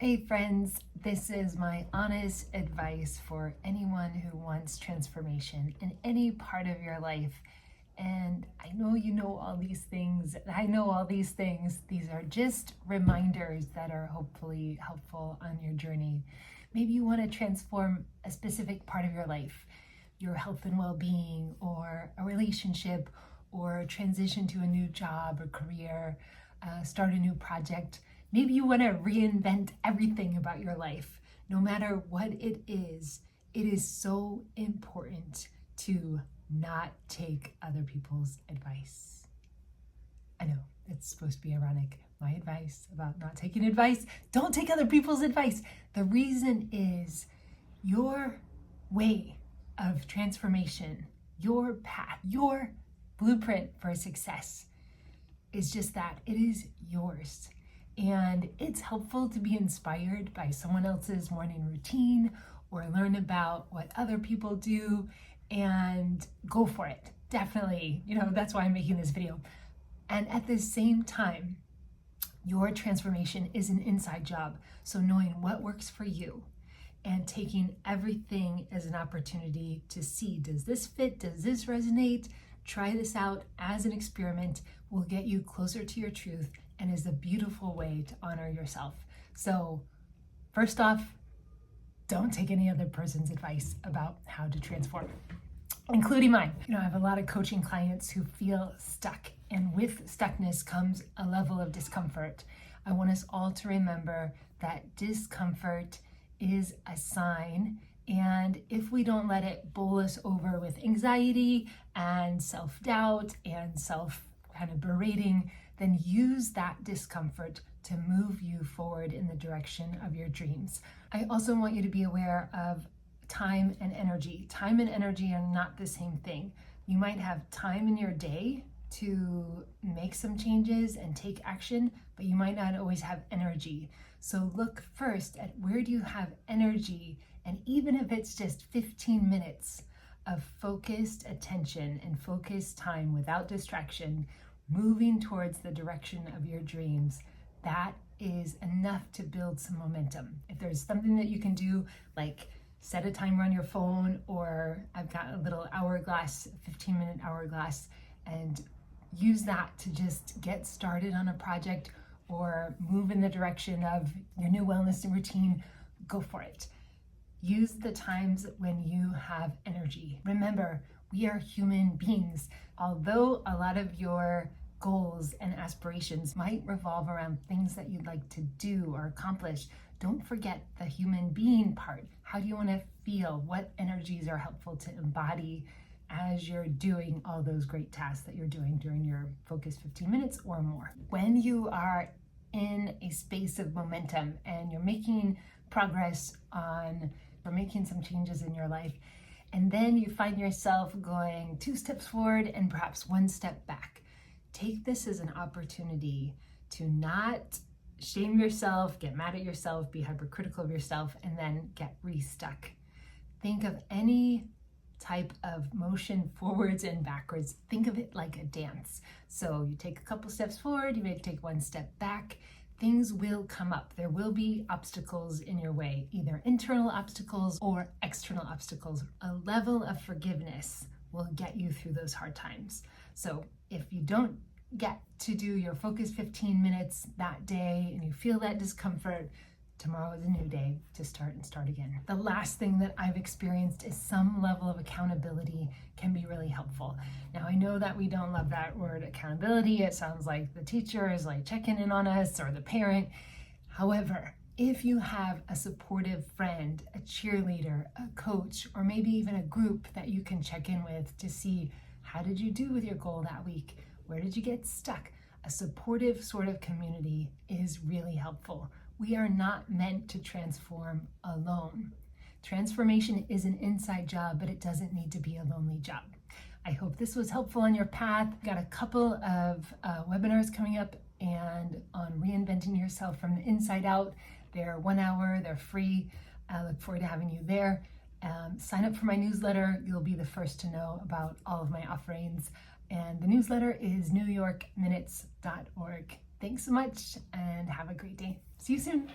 Hey friends, this is my honest advice for anyone who wants transformation in any part of your life. And I know you know all these things, and I know all these things. These are just reminders that are hopefully helpful on your journey. Maybe you want to transform a specific part of your life, your health and well-being, or a relationship, or transition to a new job or career, start a new project. Maybe you want to reinvent everything about your life. No matter what it is so important to not take other people's advice. I know, it's supposed to be ironic. My advice about not taking advice, don't take other people's advice. The reason is your way of transformation, your path, your blueprint for success is just that. It is yours. And it's helpful to be inspired by someone else's morning routine or learn about what other people do and go for it. Definitely, that's why I'm making this video. And at the same time, your transformation is an inside job. So knowing what works for you and taking everything as an opportunity to see, does this fit? Does this resonate? Try this out as an experiment will get you closer to your truth and is a beautiful way to honor yourself. So first off, don't take any other person's advice about how to transform, including mine. I have a lot of coaching clients who feel stuck, and with stuckness comes a level of discomfort. I want us all to remember that discomfort is a sign, and if we don't let it bowl us over with anxiety and self-doubt and berating, then use that discomfort to move you forward in the direction of your dreams. I also want you to be aware of time and energy. Time and energy are not the same thing. You might have time in your day to make some changes and take action, but you might not always have energy. So look first at where do you have energy, and even if it's just 15 minutes of focused attention and focused time without distraction, moving towards the direction of your dreams, that is enough to build some momentum. If there's something that you can do, like set a timer on your phone, or I've got a little hourglass, 15-minute hourglass, and use that to just get started on a project or move in the direction of your new wellness routine, go for it. Use the times when you have energy. Remember, we are human beings. Although a lot of your goals and aspirations might revolve around things that you'd like to do or accomplish, don't forget the human being part. How do you want to feel? What energies are helpful to embody as you're doing all those great tasks that you're doing during your focused 15 minutes or more? When you are in a space of momentum and you're making progress or making some changes in your life, and then you find yourself going 2 steps forward and perhaps 1 step back, take this as an opportunity to not shame yourself, get mad at yourself, be hypercritical of yourself, and then get restuck. Think of any type of motion forwards and backwards. Think of it like a dance. So you take a couple steps forward, you may take 1 step back. Things will come up. There will be obstacles in your way, either internal obstacles or external obstacles. A level of forgiveness will get you through those hard times. So if you don't get to do your focus 15 minutes that day and you feel that discomfort, tomorrow is a new day to start again. The last thing that I've experienced is some level of accountability can be really helpful. Now, I know that we don't love that word accountability. It sounds like the teacher is like checking in on us or the parent. However, if you have a supportive friend, a cheerleader, a coach, or maybe even a group that you can check in with to see how did you do with your goal that week? Where did you get stuck? A supportive sort of community is really helpful. We are not meant to transform alone. Transformation is an inside job, but it doesn't need to be a lonely job. I hope this was helpful on your path. Got a couple of webinars coming up and on reinventing yourself from the inside out. They're 1 hour, they're free. I look forward to having you there. Sign up for my newsletter. You'll be the first to know about all of my offerings. And the newsletter is newyorkminutes.org. Thanks so much and have a great day. See you soon.